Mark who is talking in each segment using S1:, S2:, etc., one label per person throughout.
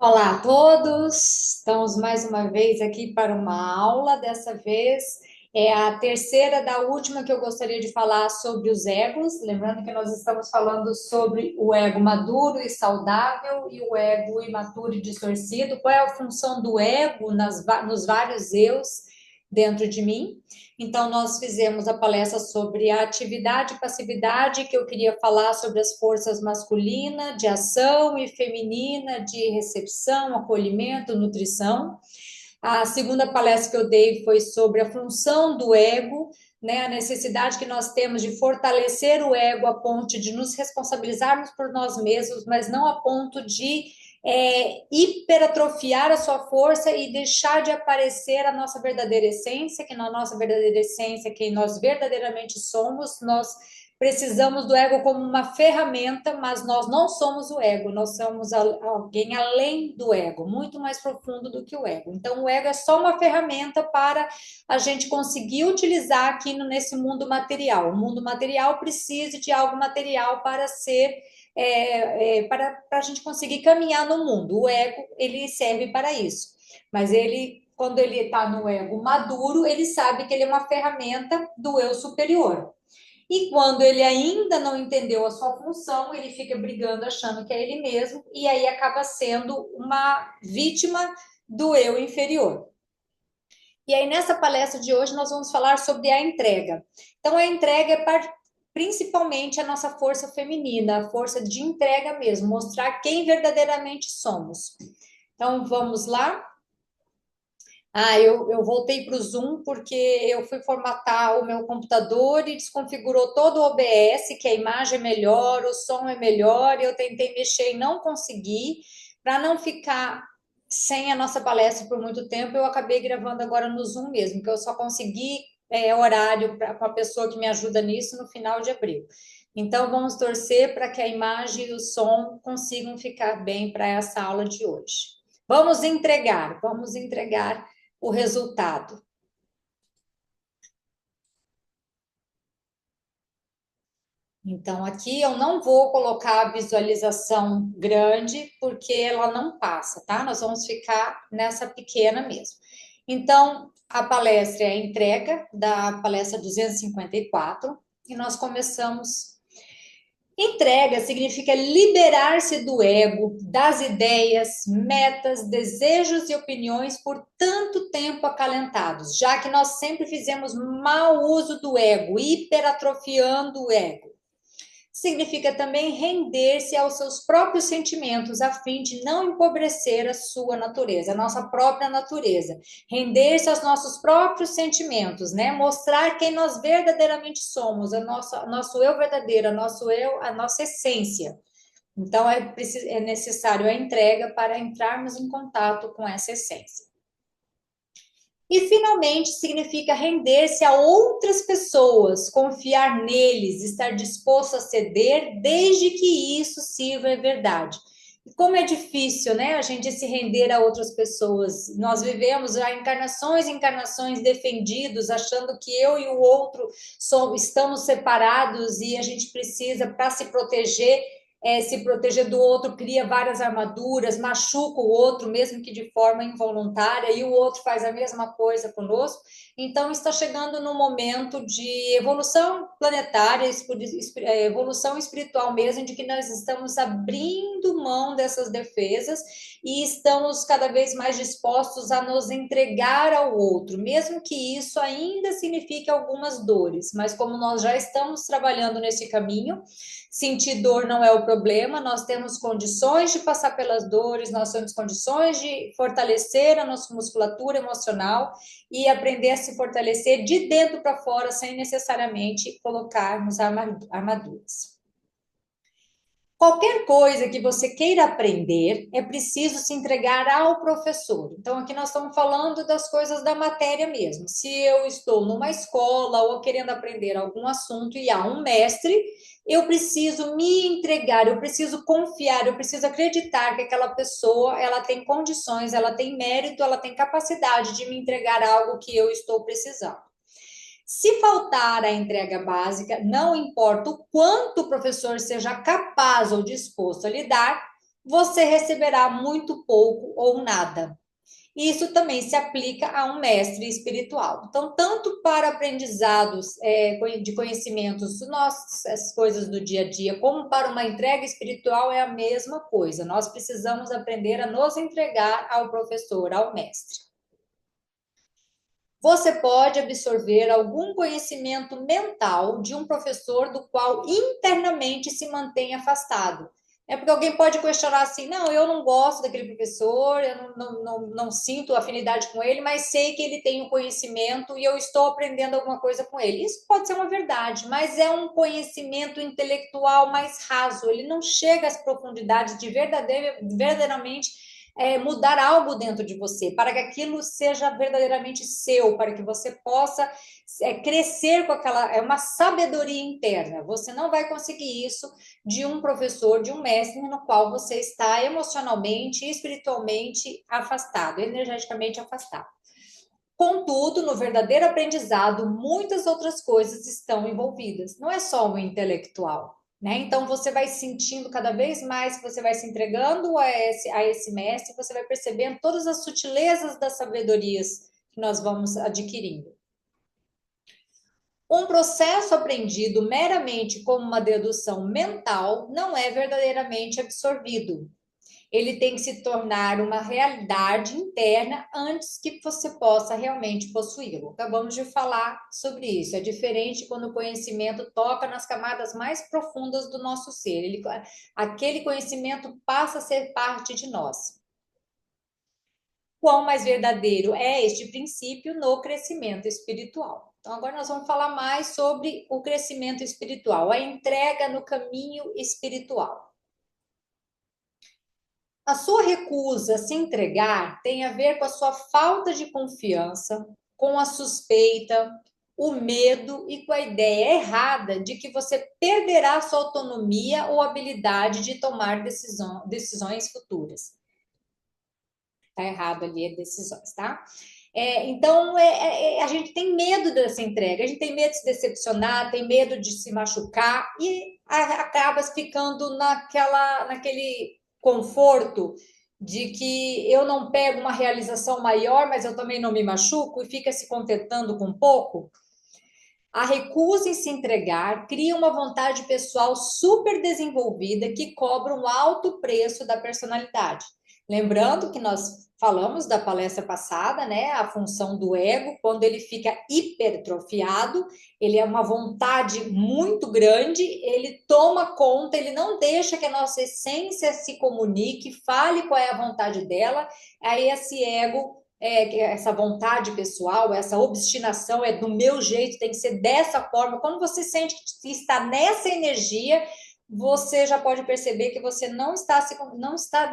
S1: Olá a todos, estamos mais uma vez aqui para uma aula. Dessa vez é a terceira da última que eu gostaria de falar sobre os egos. Lembrando que nós estamos falando sobre o ego maduro e saudável e o ego imaturo e distorcido. Qual é a função do ego nos vários eus dentro de mim? Então, nós fizemos a palestra sobre a atividade e passividade, que eu queria falar sobre as forças masculina, de ação, e feminina, de recepção, acolhimento, nutrição. A segunda palestra que eu dei foi sobre a função do ego, né, a necessidade que nós temos de fortalecer o ego a ponto de nos responsabilizarmos por nós mesmos, mas não a ponto de hiperatrofiar a sua força e deixar de aparecer a nossa verdadeira essência, que na nossa verdadeira essência, quem nós verdadeiramente somos, nós precisamos do ego como uma ferramenta, mas nós não somos o ego, nós somos alguém além do ego, muito mais profundo do que o ego. Então, o ego é só uma ferramenta para a gente conseguir utilizar aqui nesse mundo material. O mundo material precisa de algo material para ser para a gente conseguir caminhar no mundo. O ego, ele serve para isso. Mas ele, quando ele está no ego maduro, ele sabe que ele é uma ferramenta do eu superior. E quando ele ainda não entendeu a sua função, ele fica brigando, achando que é ele mesmo, e aí acaba sendo uma vítima do eu inferior. E aí, nessa palestra de hoje, nós vamos falar sobre a entrega. Então, a entrega é principalmente a nossa força feminina, a força de entrega mesmo, mostrar quem verdadeiramente somos. Então, vamos lá. Eu voltei para o Zoom porque eu fui formatar o meu computador e desconfigurou todo o OBS, que a imagem é melhor, o som é melhor, e eu tentei mexer e não consegui. Para não ficar sem a nossa palestra por muito tempo, eu acabei gravando agora no Zoom mesmo, que eu só consegui horário com a pessoa que me ajuda nisso no final de abril. Então, vamos torcer para que a imagem e o som consigam ficar bem para essa aula de hoje. Vamos entregar o resultado. Então, aqui eu não vou colocar a visualização grande, porque ela não passa, tá? Nós vamos ficar nessa pequena mesmo. Então, a palestra é a entrega da palestra 254, e nós começamos. Entrega significa liberar-se do ego, das ideias, metas, desejos e opiniões por tanto tempo acalentados, já que nós sempre fizemos mau uso do ego, hiperatrofiando o ego. Significa também render-se aos seus próprios sentimentos, a fim de não empobrecer a sua natureza, a nossa própria natureza. Render-se aos nossos próprios sentimentos, né? Mostrar quem nós verdadeiramente somos, nosso eu verdadeiro, a nossa essência. Então, é necessário a entrega para entrarmos em contato com essa essência. E, finalmente, significa render-se a outras pessoas, confiar neles, estar disposto a ceder, desde que isso sirva a verdade. E como é difícil, né, a gente se render a outras pessoas. Nós vivemos já encarnações e encarnações defendidos, achando que eu e o outro estamos separados e a gente precisa, para se proteger do outro, cria várias armaduras, machuca o outro, mesmo que de forma involuntária, e o outro faz a mesma coisa conosco. Então, está chegando no momento de evolução planetária, evolução espiritual mesmo, de que nós estamos abrindo mão dessas defesas e estamos cada vez mais dispostos a nos entregar ao outro, mesmo que isso ainda signifique algumas dores. Mas como nós já estamos trabalhando nesse caminho, sentir dor não é o problema, nós temos condições de passar pelas dores, nós temos condições de fortalecer a nossa musculatura emocional e aprender a se fortalecer de dentro para fora, sem necessariamente colocarmos armaduras. Qualquer coisa que você queira aprender, é preciso se entregar ao professor. Então, aqui nós estamos falando das coisas da matéria mesmo. Se eu estou numa escola ou querendo aprender algum assunto e há um mestre, eu preciso me entregar, eu preciso confiar, eu preciso acreditar que aquela pessoa, ela tem condições, ela tem mérito, ela tem capacidade de me entregar algo que eu estou precisando. Se faltar a entrega básica, não importa o quanto o professor seja capaz ou disposto a lhe dar, você receberá muito pouco ou nada. Isso também se aplica a um mestre espiritual. Então, tanto para aprendizados de conhecimentos, nossas coisas do dia a dia, como para uma entrega espiritual é a mesma coisa. Nós precisamos aprender a nos entregar ao professor, ao mestre. Você pode absorver algum conhecimento mental de um professor do qual internamente se mantém afastado. É porque alguém pode questionar assim, não, eu não gosto daquele professor, eu não sinto afinidade com ele, mas sei que ele tem o conhecimento e eu estou aprendendo alguma coisa com ele. Isso pode ser uma verdade, mas é um conhecimento intelectual mais raso, ele não chega às profundidades de verdadeiramente mudar algo dentro de você, para que aquilo seja verdadeiramente seu, para que você possa crescer com aquela, é uma sabedoria interna. Você não vai conseguir isso de um professor, de um mestre no qual você está emocionalmente, espiritualmente afastado, energeticamente afastado. Contudo, no verdadeiro aprendizado, muitas outras coisas estão envolvidas. Não é só o intelectual, né? Então, você vai sentindo cada vez mais que você vai se entregando a esse mestre, você vai percebendo todas as sutilezas das sabedorias que nós vamos adquirindo. Um processo aprendido meramente como uma dedução mental não é verdadeiramente absorvido. Ele tem que se tornar uma realidade interna antes que você possa realmente possuí-lo. Acabamos de falar sobre isso. É diferente quando o conhecimento toca nas camadas mais profundas do nosso ser. Aquele conhecimento passa a ser parte de nós. Quão mais verdadeiro é este princípio no crescimento espiritual? Então, agora nós vamos falar mais sobre o crescimento espiritual, a entrega no caminho espiritual. A sua recusa a se entregar tem a ver com a sua falta de confiança, com a suspeita, o medo e com a ideia errada de que você perderá sua autonomia ou habilidade de tomar decisões futuras. Tá errado ali as decisões, tá? Então, a gente tem medo dessa entrega, a gente tem medo de se decepcionar, tem medo de se machucar e acaba ficando naquele conforto de que eu não pego uma realização maior, mas eu também não me machuco e fica se contentando com pouco. A recusa em se entregar cria uma vontade pessoal super desenvolvida que cobra um alto preço da personalidade. Lembrando que nós falamos da palestra passada, né? A função do ego, quando ele fica hipertrofiado, ele é uma vontade muito grande, ele toma conta, ele não deixa que a nossa essência se comunique, fale qual é a vontade dela, aí esse ego essa vontade pessoal, essa obstinação é do meu jeito, tem que ser dessa forma. Quando você sente que está nessa energia, você já pode perceber que você não está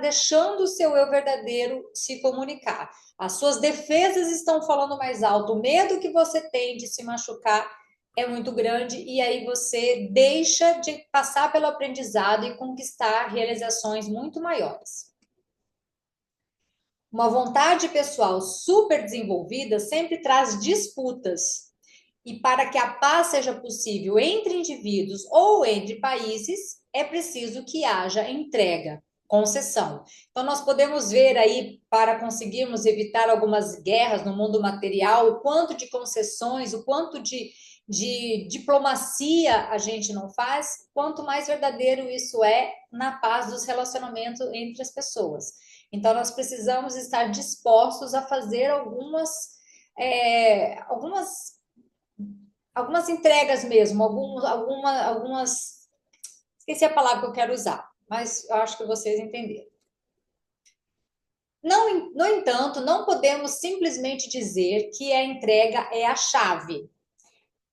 S1: deixando o seu eu verdadeiro se comunicar. As suas defesas estão falando mais alto, o medo que você tem de se machucar é muito grande e aí você deixa de passar pelo aprendizado e conquistar realizações muito maiores. Uma vontade pessoal super desenvolvida sempre traz disputas. E para que a paz seja possível entre indivíduos ou entre países, é preciso que haja entrega, concessão. Então, nós podemos ver aí, para conseguirmos evitar algumas guerras no mundo material, o quanto de concessões, o quanto de diplomacia a gente não faz, quanto mais verdadeiro isso é na paz dos relacionamentos entre as pessoas. Então, nós precisamos estar dispostos a fazer algumas entregas mesmo, algumas. Esqueci a palavra que eu quero usar, mas eu acho que vocês entenderam. Não, no entanto, não podemos simplesmente dizer que a entrega é a chave.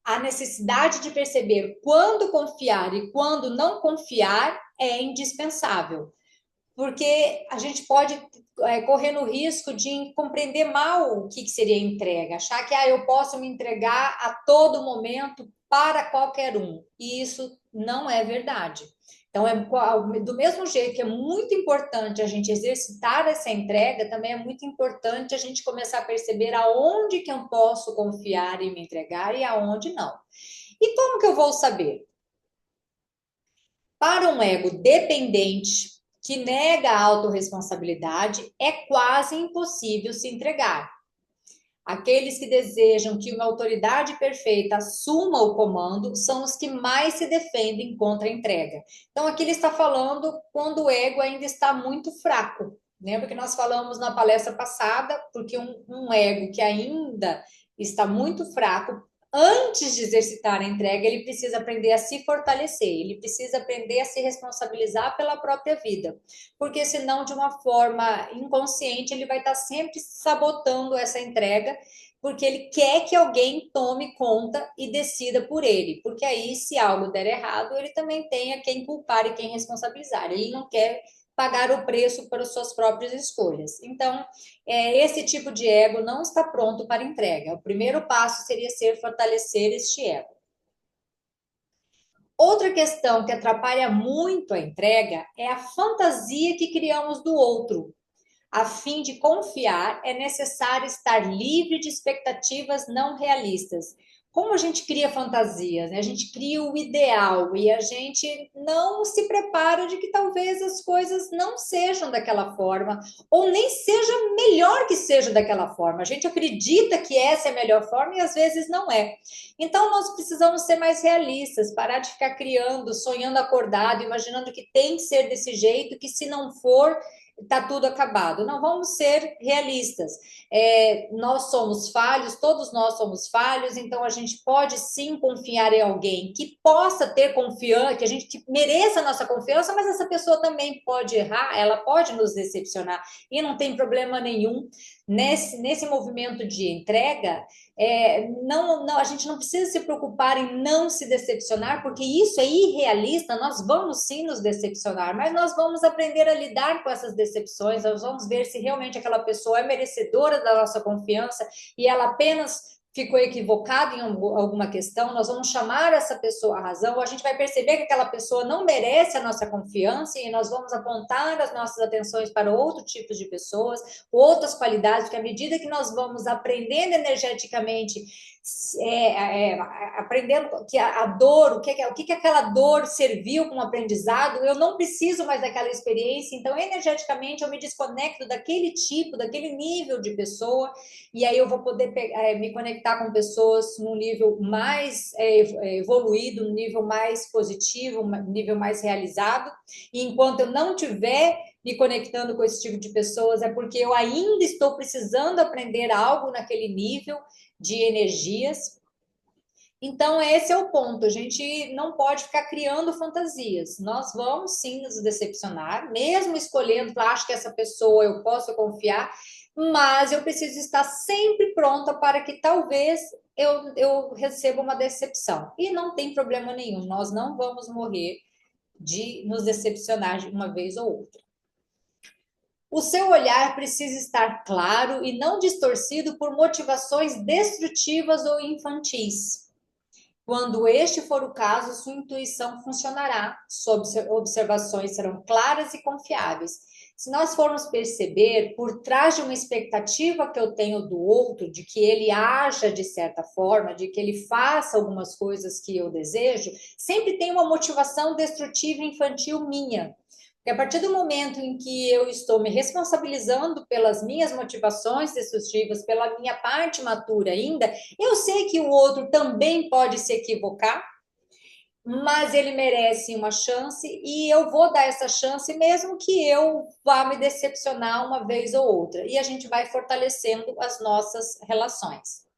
S1: A necessidade de perceber quando confiar e quando não confiar é indispensável, porque a gente pode correr no risco de compreender mal o que seria entrega, achar que eu posso me entregar a todo momento para qualquer um, e isso não é verdade. Então, do mesmo jeito que é muito importante a gente exercitar essa entrega, também é muito importante a gente começar a perceber aonde que eu posso confiar e me entregar e aonde não. E como que eu vou saber? Para um ego dependente, que nega a autorresponsabilidade, é quase impossível se entregar. Aqueles que desejam que uma autoridade perfeita assuma o comando são os que mais se defendem contra a entrega. Então, aqui ele está falando quando o ego ainda está muito fraco. Lembra que nós falamos na palestra passada, porque um ego que ainda está muito fraco, antes de exercitar a entrega, ele precisa aprender a se fortalecer, ele precisa aprender a se responsabilizar pela própria vida, porque senão, de uma forma inconsciente, ele vai estar sempre sabotando essa entrega, porque ele quer que alguém tome conta e decida por ele, porque aí, se algo der errado, ele também tenha quem culpar e quem responsabilizar, ele não quer pagar o preço pelas suas próprias escolhas. Então, esse tipo de ego não está pronto para entrega. O primeiro passo seria fortalecer este ego. Outra questão que atrapalha muito a entrega é a fantasia que criamos do outro. A fim de confiar, é necessário estar livre de expectativas não realistas. Como a gente cria fantasias, né? A gente cria o ideal e a gente não se prepara de que talvez as coisas não sejam daquela forma, ou nem seja melhor que seja daquela forma. A gente acredita que essa é a melhor forma e às vezes não é. Então nós precisamos ser mais realistas, parar de ficar criando, sonhando acordado, imaginando que tem que ser desse jeito, que se não for, está tudo acabado. Não, vamos ser realistas. Nós somos falhos, todos nós somos falhos, então a gente pode sim confiar em alguém que possa ter confiança, que a gente que mereça a nossa confiança, mas essa pessoa também pode errar, ela pode nos decepcionar e não tem problema nenhum. Nesse movimento de entrega, não, a gente não precisa se preocupar em não se decepcionar, porque isso é irrealista, nós vamos sim nos decepcionar, mas nós vamos aprender a lidar com essas decepções, nós vamos ver se realmente aquela pessoa é merecedora da nossa confiança e ela apenas ficou equivocada em alguma questão, nós vamos chamar essa pessoa à razão, ou a gente vai perceber que aquela pessoa não merece a nossa confiança e nós vamos apontar as nossas atenções para outro tipo de pessoas, outras qualidades, porque à medida que nós vamos aprendendo energeticamente, aprendendo que a dor, o que aquela dor serviu como aprendizado, eu não preciso mais daquela experiência, então energeticamente eu me desconecto daquele tipo, daquele nível de pessoa, e aí eu vou poder me conectar com pessoas num nível mais evoluído, num nível mais positivo, um nível mais realizado, e enquanto eu não tiver me conectando com esse tipo de pessoas, é porque eu ainda estou precisando aprender algo naquele nível de energias. Então, esse é o ponto. A gente não pode ficar criando fantasias. Nós vamos sim nos decepcionar, mesmo escolhendo, acho que essa pessoa eu posso confiar, mas eu preciso estar sempre pronta para que talvez eu receba uma decepção. E não tem problema nenhum, nós não vamos morrer de nos decepcionar de uma vez ou outra. O seu olhar precisa estar claro e não distorcido por motivações destrutivas ou infantis. Quando este for o caso, sua intuição funcionará, suas observações serão claras e confiáveis. Se nós formos perceber, por trás de uma expectativa que eu tenho do outro, de que ele haja de certa forma, de que ele faça algumas coisas que eu desejo, sempre tem uma motivação destrutiva infantil minha. Porque a partir do momento em que eu estou me responsabilizando pelas minhas motivações destrutivas, pela minha parte matura ainda, eu sei que o outro também pode se equivocar, mas ele merece uma chance e eu vou dar essa chance mesmo que eu vá me decepcionar uma vez ou outra. E a gente vai fortalecendo as nossas relações.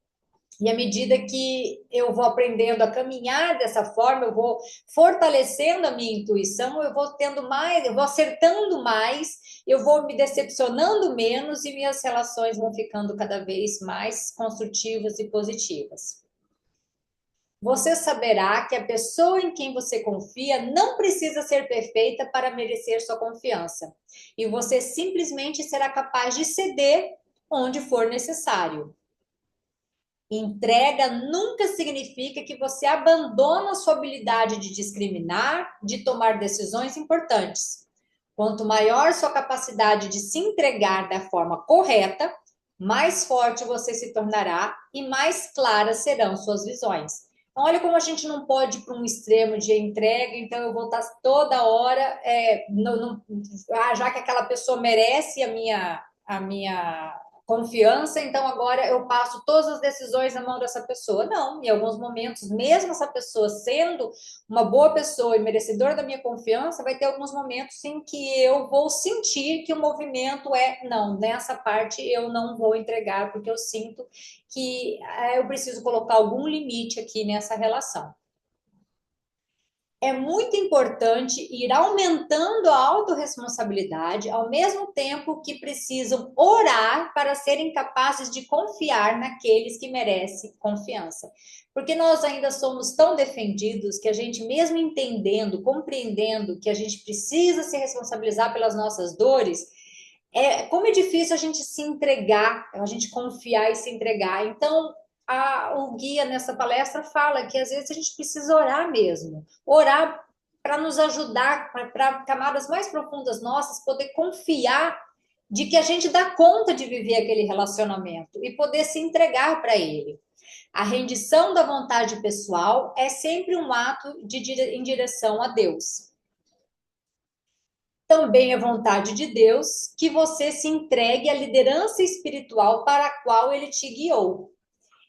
S1: E à medida que eu vou aprendendo a caminhar dessa forma, eu vou fortalecendo a minha intuição, eu vou tendo mais, eu vou acertando mais, eu vou me decepcionando menos e minhas relações vão ficando cada vez mais construtivas e positivas. Você saberá que a pessoa em quem você confia não precisa ser perfeita para merecer sua confiança. E você simplesmente será capaz de ceder onde for necessário. Entrega nunca significa que você abandona sua habilidade de discriminar, de tomar decisões importantes. Quanto maior sua capacidade de se entregar da forma correta, mais forte você se tornará e mais claras serão suas visões. Então, olha como a gente não pode ir para um extremo de entrega, então eu vou estar toda hora, já que aquela pessoa merece a minha confiança, então agora eu passo todas as decisões na mão dessa pessoa. Não, em alguns momentos, mesmo essa pessoa sendo uma boa pessoa e merecedora da minha confiança, vai ter alguns momentos em que eu vou sentir que o movimento não, nessa parte eu não vou entregar, porque eu sinto que eu preciso colocar algum limite aqui nessa relação. É muito importante ir aumentando a autorresponsabilidade, ao mesmo tempo que precisam orar para serem capazes de confiar naqueles que merecem confiança. Porque nós ainda somos tão defendidos que a gente, mesmo entendendo, compreendendo que a gente precisa se responsabilizar pelas nossas dores, como é difícil a gente se entregar, a gente confiar e se entregar. Então, o guia nessa palestra fala que às vezes a gente precisa orar mesmo, orar para nos ajudar, para camadas mais profundas nossas, poder confiar de que a gente dá conta de viver aquele relacionamento e poder se entregar para ele. A rendição da vontade pessoal é sempre um ato em direção a Deus. Também é vontade de Deus que você se entregue à liderança espiritual para a qual ele te guiou.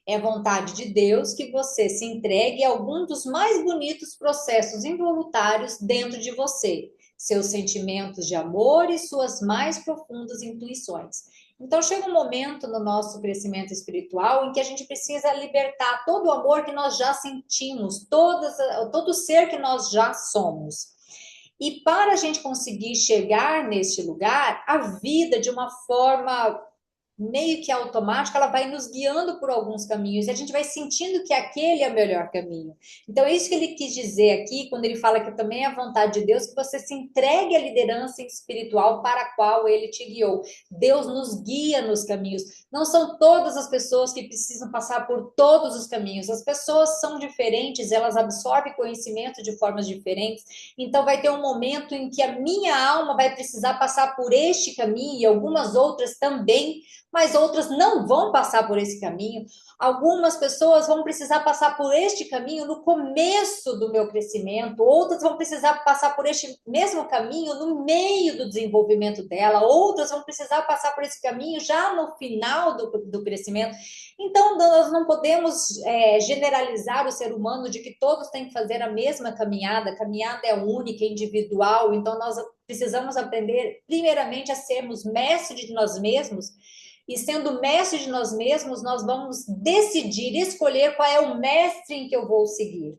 S1: É vontade de Deus que você se entregue a algum dos mais bonitos processos involuntários dentro de você, seus sentimentos de amor e suas mais profundas intuições. Então, chega um momento no nosso crescimento espiritual em que a gente precisa libertar todo o amor que nós já sentimos, todo o ser que nós já somos. E para a gente conseguir chegar neste lugar, a vida de uma forma meio que automática, ela vai nos guiando por alguns caminhos e a gente vai sentindo que aquele é o melhor caminho. Então, é isso que ele quis dizer aqui, quando ele fala que também é a vontade de Deus, que você se entregue à liderança espiritual para a qual ele te guiou. Deus nos guia nos caminhos. Não são todas as pessoas que precisam passar por todos os caminhos. As pessoas são diferentes, elas absorvem conhecimento de formas diferentes. Então, vai ter um momento em que a minha alma vai precisar passar por este caminho e algumas outras também, mas outras não vão passar por esse caminho. Algumas pessoas vão precisar passar por este caminho no começo do meu crescimento, outras vão precisar passar por este mesmo caminho no meio do desenvolvimento dela, outras vão precisar passar por esse caminho já no final do crescimento. Então, nós não podemos generalizar o ser humano de que todos têm que fazer a mesma caminhada. A caminhada é única, individual, então nós precisamos aprender, primeiramente, a sermos mestres de nós mesmos. E sendo mestre de nós mesmos, nós vamos decidir, escolher qual é o mestre em que eu vou seguir.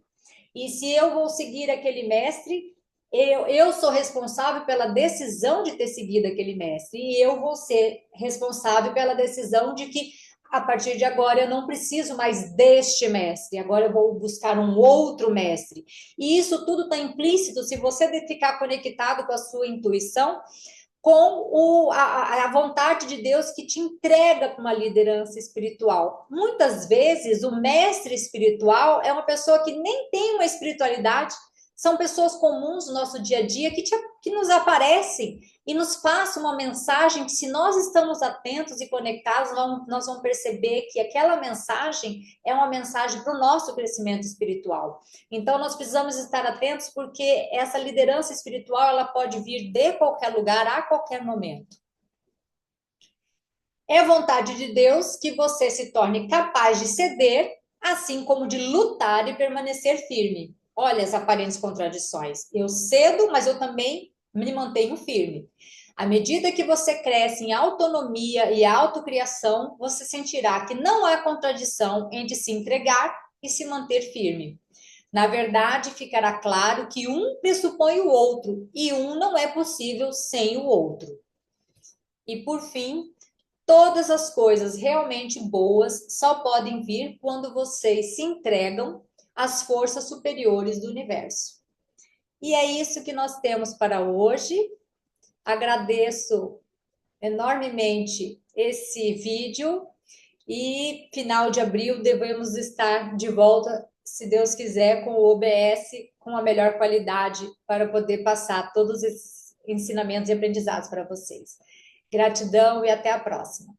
S1: E se eu vou seguir aquele mestre, eu sou responsável pela decisão de ter seguido aquele mestre. E eu vou ser responsável pela decisão de que, a partir de agora, eu não preciso mais deste mestre. Agora eu vou buscar um outro mestre. E isso tudo está implícito se você ficar conectado com a sua intuição, com a vontade de Deus que te entrega para uma liderança espiritual. Muitas vezes, o mestre espiritual é uma pessoa que nem tem uma espiritualidade, são pessoas comuns no nosso dia a dia que nos aparecem e nos passam uma mensagem que, se nós estamos atentos e conectados, nós vamos perceber que aquela mensagem é uma mensagem para o nosso crescimento espiritual. Então, nós precisamos estar atentos, porque essa liderança espiritual, ela pode vir de qualquer lugar, a qualquer momento. É vontade de Deus que você se torne capaz de ceder, assim como de lutar e permanecer firme. Olha as aparentes contradições. Eu cedo, mas eu também me mantenho firme. À medida que você cresce em autonomia e autocriação, você sentirá que não há contradição entre se entregar e se manter firme. Na verdade, ficará claro que um pressupõe o outro e um não é possível sem o outro. E, por fim, todas as coisas realmente boas só podem vir quando vocês se entregam às forças superiores do universo. E é isso que nós temos para hoje. Agradeço enormemente esse vídeo e final de abril devemos estar de volta, se Deus quiser, com o OBS com a melhor qualidade para poder passar todos esses ensinamentos e aprendizados para vocês. Gratidão e até a próxima.